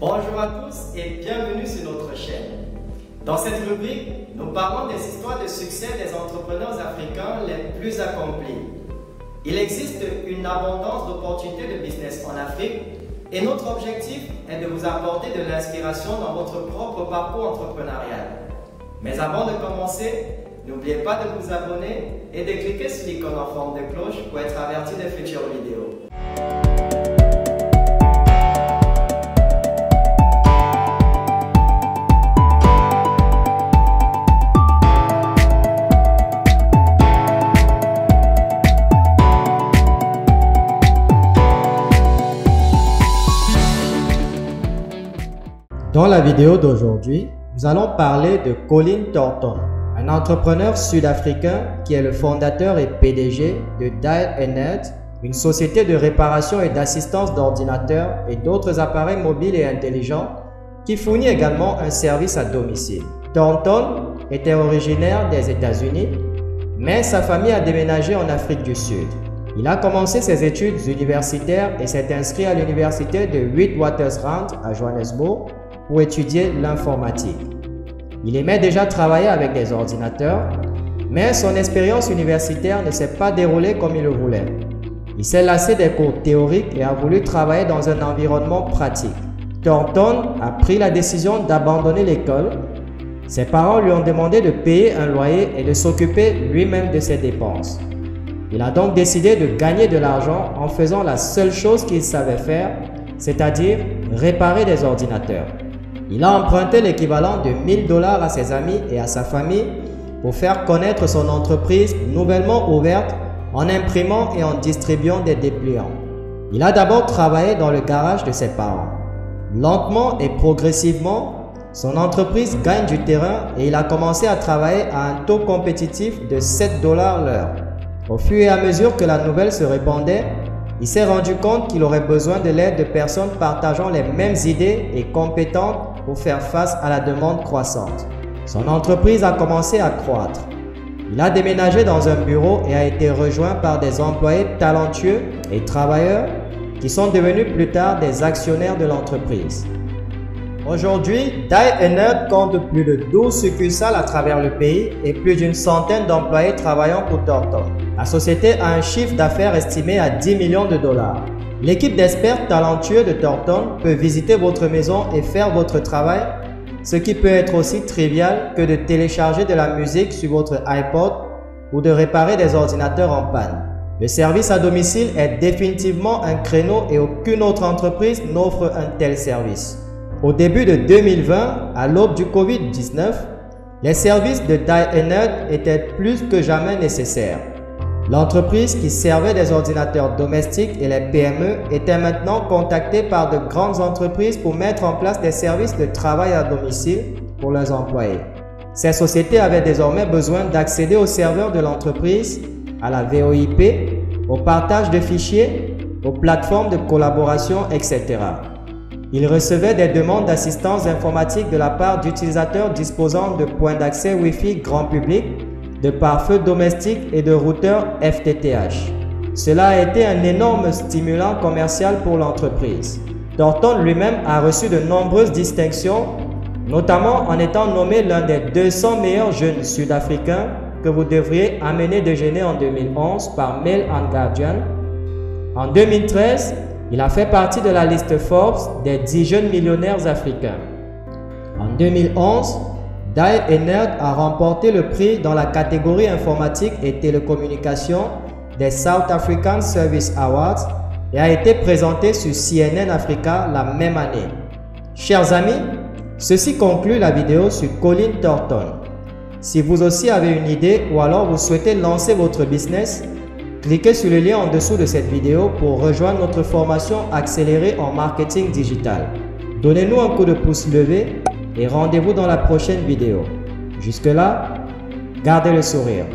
Bonjour à tous et bienvenue sur notre chaîne. Dans cette rubrique, nous parlons des histoires de succès des entrepreneurs africains les plus accomplis. Il existe une abondance d'opportunités de business en Afrique et notre objectif est de vous apporter de l'inspiration dans votre propre parcours entrepreneurial. Mais avant de commencer, n'oubliez pas de vous abonner et de cliquer sur l'icône en forme de cloche pour être averti des futures vidéos. Dans la vidéo d'aujourd'hui, nous allons parler de Colin Thornton, un entrepreneur sud-africain qui est le fondateur et PDG de Dial & Nerd, une société de réparation et d'assistance d'ordinateurs et d'autres appareils mobiles et intelligents qui fournit également un service à domicile. Thornton était originaire des États-Unis, mais sa famille a déménagé en Afrique du Sud. Il a commencé ses études universitaires et s'est inscrit à l'université de Witwatersrand à Johannesburg pour étudier l'informatique. Il aimait déjà travailler avec des ordinateurs, mais son expérience universitaire ne s'est pas déroulée comme il le voulait. Il s'est lassé des cours théoriques et a voulu travailler dans un environnement pratique. Thornton a pris la décision d'abandonner l'école. Ses parents lui ont demandé de payer un loyer et de s'occuper lui-même de ses dépenses. Il a donc décidé de gagner de l'argent en faisant la seule chose qu'il savait faire, c'est-à-dire réparer des ordinateurs. Il a emprunté l'équivalent de 1000 $ à ses amis et à sa famille pour faire connaître son entreprise nouvellement ouverte en imprimant et en distribuant des dépliants. Il a d'abord travaillé dans le garage de ses parents. Lentement et progressivement, son entreprise gagne du terrain et il a commencé à travailler à un taux compétitif de 7 $ l'heure. Au fur et à mesure que la nouvelle se répandait, il s'est rendu compte qu'il aurait besoin de l'aide de personnes partageant les mêmes idées et compétentes pour faire face à la demande croissante. Son entreprise a commencé à croître. Il a déménagé dans un bureau et a été rejoint par des employés talentueux et travailleurs qui sont devenus plus tard des actionnaires de l'entreprise. Aujourd'hui, Dial & Nerd compte plus de 12 succursales à travers le pays et plus d'une centaine d'employés travaillant pour Thornton. La société a un chiffre d'affaires estimé à 10 millions $. L'équipe d'experts talentueux de Thornton peut visiter votre maison et faire votre travail, ce qui peut être aussi trivial que de télécharger de la musique sur votre iPod ou de réparer des ordinateurs en panne. Le service à domicile est définitivement un créneau et aucune autre entreprise n'offre un tel service. Au début de 2020, à l'aube du Covid-19, les services de Dial & Nerd étaient plus que jamais nécessaires. L'entreprise qui servait des ordinateurs domestiques et les PME était maintenant contactée par de grandes entreprises pour mettre en place des services de travail à domicile pour leurs employés. Ces sociétés avaient désormais besoin d'accéder aux serveurs de l'entreprise, à la VoIP, au partage de fichiers, aux plateformes de collaboration, etc. Ils recevaient des demandes d'assistance informatique de la part d'utilisateurs disposant de points d'accès Wi-Fi grand public, de pare-feu domestiques et de routeurs FTTH. Cela a été un énorme stimulant commercial pour l'entreprise. Thornton lui-même a reçu de nombreuses distinctions, notamment en étant nommé l'un des 200 meilleurs jeunes sud-africains que vous devriez amener déjeuner en 2011 par Mail & Guardian. En 2013, il a fait partie de la liste Forbes des 10 jeunes millionnaires africains. En 2011, Dial & Nerd a remporté le prix dans la catégorie informatique et télécommunications des South African Service Awards et a été présenté sur CNN Africa la même année. Chers amis, ceci conclut la vidéo sur Colin Thornton. Si vous aussi avez une idée ou alors vous souhaitez lancer votre business, cliquez sur le lien en dessous de cette vidéo pour rejoindre notre formation accélérée en marketing digital. Donnez-nous un coup de pouce levé et rendez-vous dans la prochaine vidéo. Jusque-là, gardez le sourire.